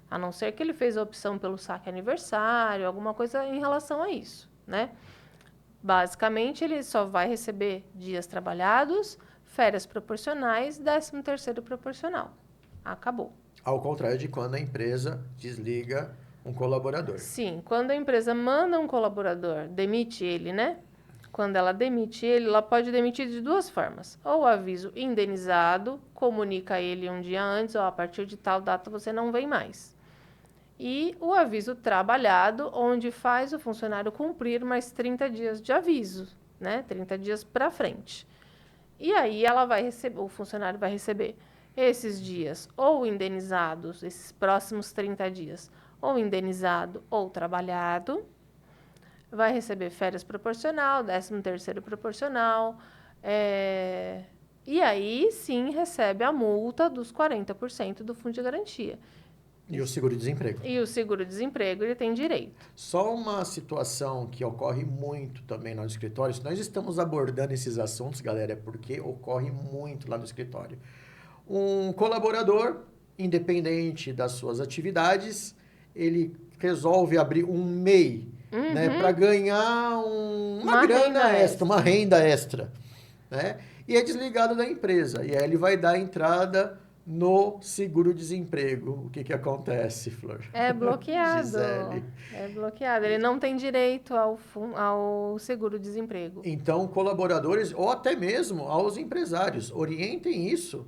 S2: A não ser que ele fez a opção pelo saque aniversário, alguma coisa em relação a isso, né? Basicamente, ele só vai receber dias trabalhados, férias proporcionais, 13º proporcional. Acabou.
S1: Ao contrário de quando a empresa desliga um colaborador.
S2: Sim, quando a empresa manda um colaborador, demite ele, né? Quando ela demite ele, ela pode demitir de duas formas. Ou o aviso indenizado, comunica a ele um dia antes, ou a partir de tal data você não vem mais. E o aviso trabalhado, onde faz o funcionário cumprir mais 30 dias de aviso, né? 30 dias para frente. E aí ela vai receber, o funcionário vai receber esses dias ou indenizados, esses próximos 30 dias, ou indenizado ou trabalhado, vai receber férias proporcional, 13º proporcional, e aí sim recebe a multa dos 40% do fundo de garantia.
S1: E o seguro-desemprego.
S2: E o seguro-desemprego ele tem direito.
S1: Só uma situação que ocorre muito também nos escritórios, nós estamos abordando esses assuntos, galera, é porque ocorre muito lá no escritório. Um colaborador, independente das suas atividades, ele resolve abrir um MEI, né, para ganhar uma grana extra, uma renda extra, né? E é desligado da empresa. E aí ele vai dar entrada no seguro-desemprego. O que acontece, Flor?
S2: É bloqueado.
S1: Gisele.
S2: É bloqueado. Ele não tem direito ao seguro-desemprego.
S1: Então, colaboradores, ou até mesmo aos empresários, orientem isso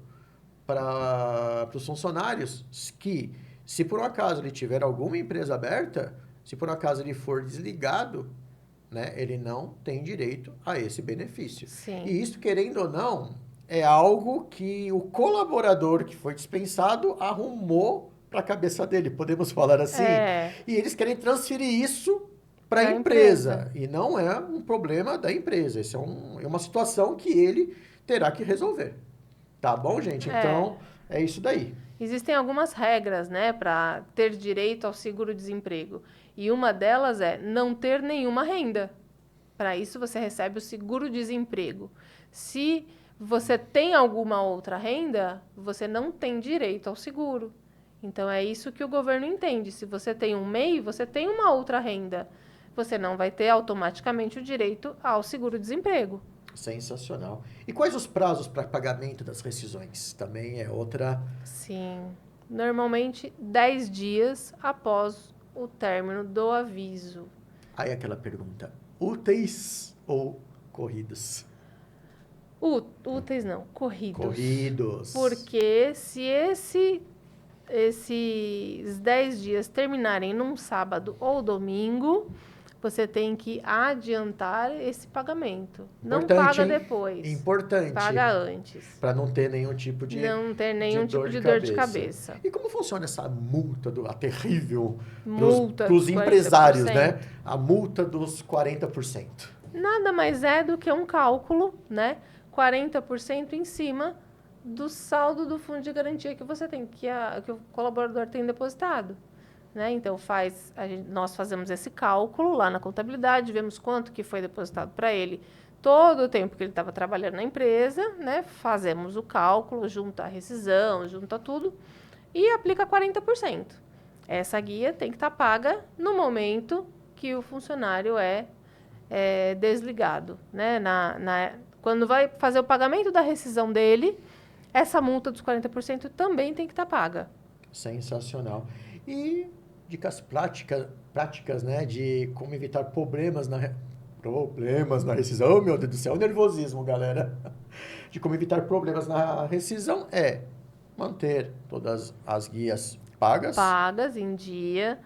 S1: para os funcionários, que se por um acaso ele tiver alguma empresa aberta, se por um acaso ele for desligado, né, ele não tem direito a esse benefício.
S2: Sim.
S1: E isso, querendo ou não, é algo que o colaborador que foi dispensado arrumou para a cabeça dele, podemos falar assim? E eles querem transferir isso para a empresa. E não é um problema da empresa. Isso é uma situação que ele terá que resolver. Tá bom, gente? Então, é isso daí.
S2: Existem algumas regras, né, para ter direito ao seguro-desemprego. E uma delas é não ter nenhuma renda. Para isso, você recebe o seguro-desemprego. Se você tem alguma outra renda, você não tem direito ao seguro. Então, é isso que o governo entende. Se você tem um MEI, você tem uma outra renda. Você não vai ter automaticamente o direito ao seguro-desemprego.
S1: Sensacional. E quais os prazos para pagamento das rescisões? Também é outra...
S2: Sim. Normalmente, 10 dias após o término do aviso.
S1: Aí aquela pergunta, úteis ou corridos?
S2: Úteis não, corridos.
S1: Corridos.
S2: Porque se esses 10 dias terminarem num sábado ou domingo, você tem que adiantar esse pagamento. Não paga depois.
S1: Importante.
S2: Paga antes.
S1: Para não ter nenhum tipo de
S2: dor de cabeça.
S1: E como funciona essa multa, a terrível
S2: multa
S1: para os empresários, né? A multa dos 40%.
S2: Nada mais é do que um cálculo, né? 40% em cima do saldo do fundo de garantia que você tem, que o colaborador tem depositado. Né? Então, nós fazemos esse cálculo lá na contabilidade, vemos quanto que foi depositado para ele todo o tempo que ele estava trabalhando na empresa, né? Fazemos o cálculo, junta a rescisão, junta tudo e aplica 40%. Essa guia tem que estar paga no momento que o funcionário é desligado. Né? Quando vai fazer o pagamento da rescisão dele, essa multa dos 40% também tem que estar paga.
S1: Sensacional. E dicas práticas, né, de como evitar problemas na rescisão. Oh, meu Deus do céu, nervosismo, galera. De como evitar problemas na rescisão é manter todas as guias pagas.
S2: Pagas em dia,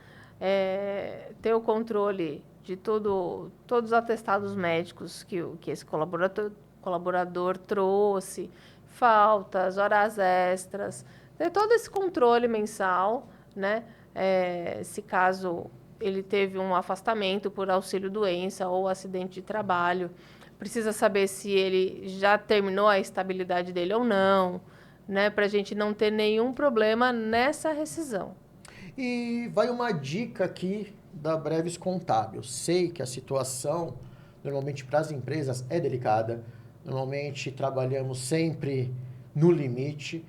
S2: ter o controle de todos os atestados médicos que esse colaborador trouxe, faltas, horas extras, ter todo esse controle mensal, né? Se caso ele teve um afastamento por auxílio-doença ou acidente de trabalho, precisa saber se ele já terminou a estabilidade dele ou não, né? Para a gente não ter nenhum problema nessa rescisão.
S1: E vai uma dica aqui da Breves Contábil. Sei que a situação, normalmente para as empresas, é delicada. Normalmente trabalhamos sempre no limite,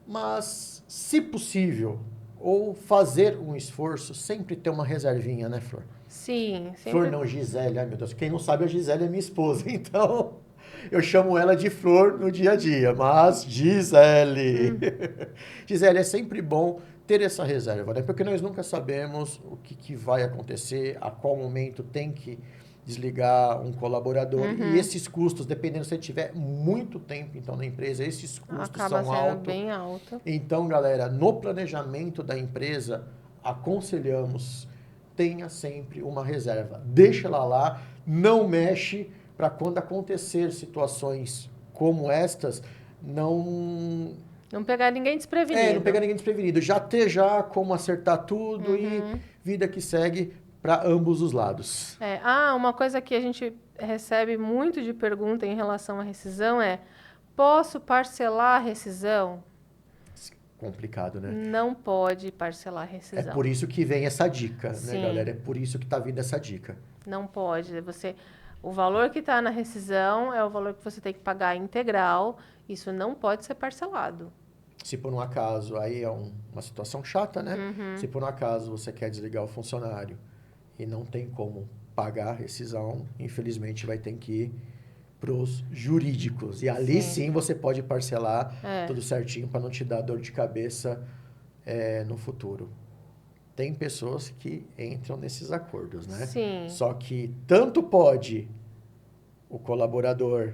S1: mas, se possível, ou fazer um esforço, sempre ter uma reservinha, né, Flor?
S2: Sim,
S1: Flor
S2: sempre.
S1: não, Gisele. Ai, meu Deus. Quem não sabe, a Gisele é minha esposa. Então, eu chamo ela de Flor no dia a dia. Mas, Gisele. Gisele, é sempre bom ter essa reserva, né? Porque nós nunca sabemos o que vai acontecer, a qual momento tem que desligar um colaborador. E
S2: Uhum.
S1: esses custos, dependendo se você tiver muito tempo, então, na empresa, esses custos
S2: Acaba
S1: são
S2: sendo
S1: altos.
S2: bem alto.
S1: Então, galera, no planejamento da empresa, aconselhamos, tenha sempre uma reserva. Deixa ela lá, não mexe para quando acontecer situações como estas, não
S2: Não pegar ninguém
S1: não pegar
S2: desprevenido.
S1: ninguém desprevenido. Já ter já como acertar tudo e
S2: Uhum.
S1: vida que segue para ambos os lados.
S2: Uma coisa que a gente recebe muito de pergunta em relação à rescisão é: posso parcelar a rescisão?
S1: Complicado, né?
S2: Não pode parcelar a
S1: É por
S2: rescisão.
S1: isso que vem essa dica, né, galera?
S2: Sim,
S1: É por isso que tá vindo essa dica.
S2: não pode. O valor que está na rescisão é o valor que você tem que pagar integral. Isso não pode ser parcelado.
S1: Se por um acaso, aí é uma situação chata, né?
S2: Uhum.
S1: Se por um acaso você quer desligar o funcionário e não tem como pagar a rescisão, infelizmente vai ter que ir para os jurídicos. E ali
S2: Sim.
S1: sim você pode parcelar
S2: É.
S1: tudo certinho para não te dar dor de cabeça no futuro. Tem pessoas que entram nesses acordos, né?
S2: Sim.
S1: Só que tanto pode o colaborador.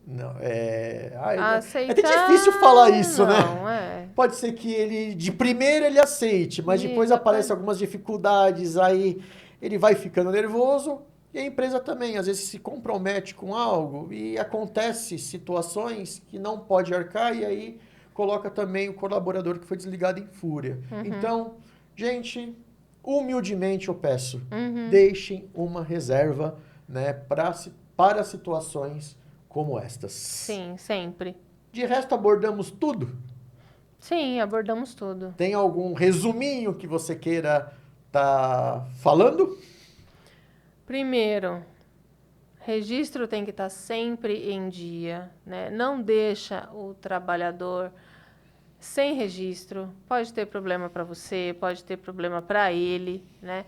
S1: Não, é até
S2: Aceitar,
S1: difícil falar isso, né?
S2: não, é.
S1: Pode ser que ele, de primeira, ele aceite, mas
S2: E
S1: depois aparecem algumas dificuldades, aí ele vai ficando nervoso e a empresa também, às vezes, se compromete com algo e acontece situações que não pode arcar e aí coloca também o colaborador que foi desligado em fúria. Então, gente, humildemente eu peço, deixem uma reserva, né, para situações como estas.
S2: Sim, sempre.
S1: De resto, abordamos tudo.
S2: Sim, abordamos tudo.
S1: Tem algum resuminho que você queira tá falando?
S2: Primeiro, registro tem que estar sempre em dia, né? Não deixa o trabalhador sem registro. Pode ter problema para você, pode ter problema para ele, né?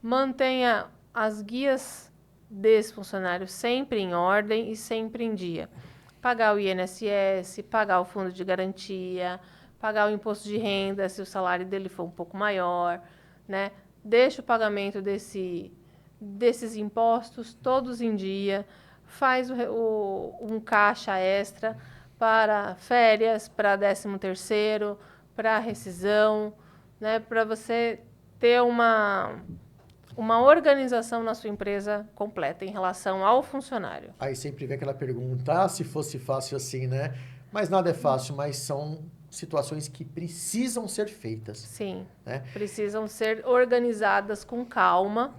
S2: Mantenha as guias desse funcionário sempre em ordem e sempre em dia. Pagar o INSS, pagar o fundo de garantia, pagar o imposto de renda se o salário dele for um pouco maior, né? Deixa o pagamento desses impostos todos em dia, faz um caixa extra para férias, para 13º, para rescisão, né? Para você ter uma organização na sua empresa completa em relação ao funcionário.
S1: Aí sempre vem aquela pergunta, se fosse fácil assim, né? Mas nada é fácil, mas são situações que precisam ser feitas.
S2: Sim,
S1: né?
S2: precisam ser organizadas com calma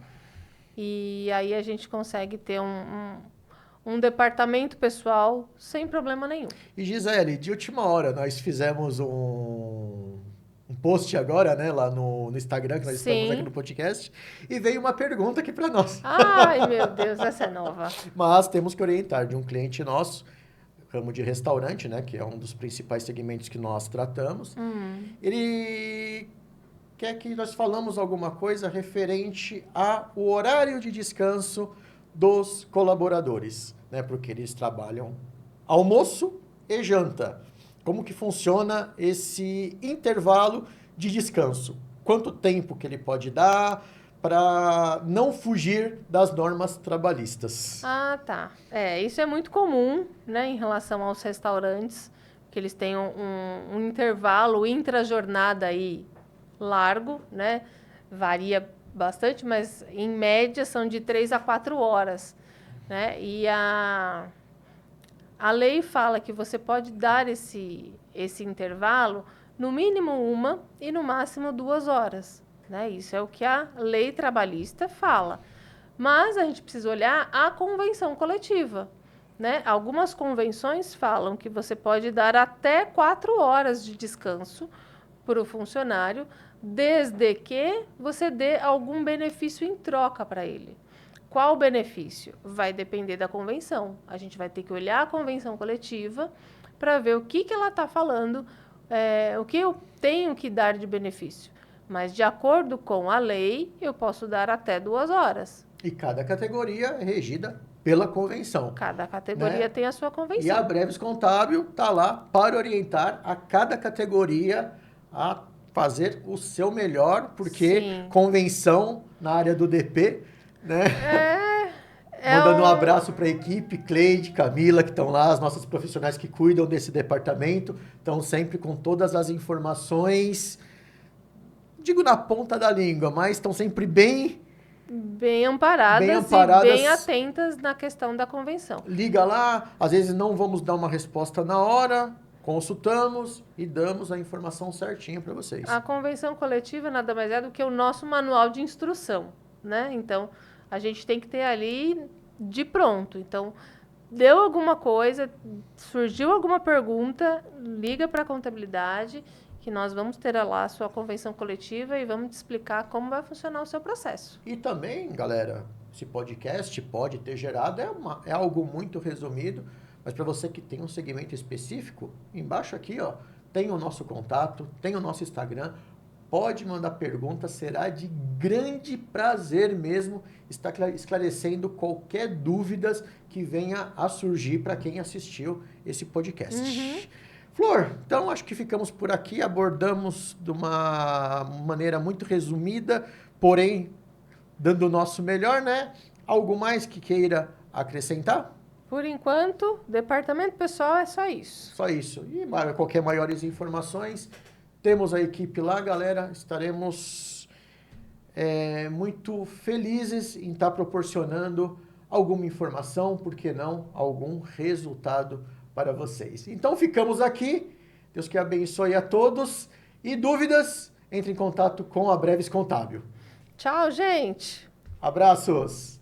S2: e aí a gente consegue ter um departamento pessoal sem problema nenhum.
S1: E Gisele, de última hora, nós fizemos um post agora, né, lá no Instagram, que nós estamos aqui
S2: Sim.
S1: no podcast, e veio uma pergunta aqui para nós.
S2: Ai, meu Deus, essa é nova.
S1: Mas temos que orientar de um cliente nosso, ramo de restaurante, né, que é um dos principais segmentos que nós tratamos. Ele quer que nós falamos alguma coisa referente ao horário de descanso dos colaboradores, né, porque eles trabalham almoço e janta. Como que funciona esse intervalo de descanso? Quanto tempo que ele pode dar para não fugir das normas trabalhistas?
S2: Ah, tá. Isso é muito comum, né, em relação aos restaurantes, que eles têm um intervalo intra-jornada aí largo, né? Varia bastante, mas em média são de 3 a 4 horas, né? E a lei fala que você pode dar esse intervalo no mínimo 1 e no máximo 2 horas, né? Isso é o que a lei trabalhista fala. Mas a gente precisa olhar a convenção coletiva, né? Algumas convenções falam que você pode dar até 4 horas de descanso para o funcionário, desde que você dê algum benefício em troca para ele. Qual o benefício? Vai depender da convenção. A gente vai ter que olhar a convenção coletiva para ver o que ela está falando, o que eu tenho que dar de benefício. Mas, de acordo com a lei, eu posso dar até 2 horas.
S1: E cada categoria é regida pela convenção.
S2: Cada categoria, né, tem a sua convenção.
S1: E a Breves Contábil está lá para orientar a cada categoria a fazer o seu melhor, porque Sim. Convenção na área do DP, né? Mandando um abraço para a equipe, Cleide, Camila, que estão lá, as nossas profissionais que cuidam desse departamento, estão sempre com todas as informações, digo na ponta da língua, mas estão sempre bem amparadas e bem atentas na questão da convenção. Liga lá, às vezes não vamos dar uma resposta na hora, consultamos e damos a informação certinha para vocês. A convenção coletiva nada mais é do que o nosso manual de instrução, né? Então, a gente tem que ter ali de pronto. Então, deu alguma coisa, surgiu alguma pergunta, liga para a contabilidade, que nós vamos ter lá a sua convenção coletiva e vamos te explicar como vai funcionar o seu processo. E também, galera, esse podcast pode ter gerado, é algo muito resumido, mas para você que tem um segmento específico, embaixo aqui, ó, tem o nosso contato, tem o nosso Instagram, pode mandar pergunta, será de grande prazer mesmo estar esclarecendo qualquer dúvidas que venha a surgir para quem assistiu esse podcast. Flor, então acho que ficamos por aqui, abordamos de uma maneira muito resumida, porém dando o nosso melhor, né? Algo mais que queira acrescentar? Por enquanto, departamento pessoal é só isso. Só isso. E qualquer maiores informações, temos a equipe lá, galera. Estaremos muito felizes em estar proporcionando alguma informação, por que não, algum resultado para vocês. Então ficamos aqui. Deus que abençoe a todos. E dúvidas, entre em contato com a Breves Contábil. Tchau, gente. Abraços.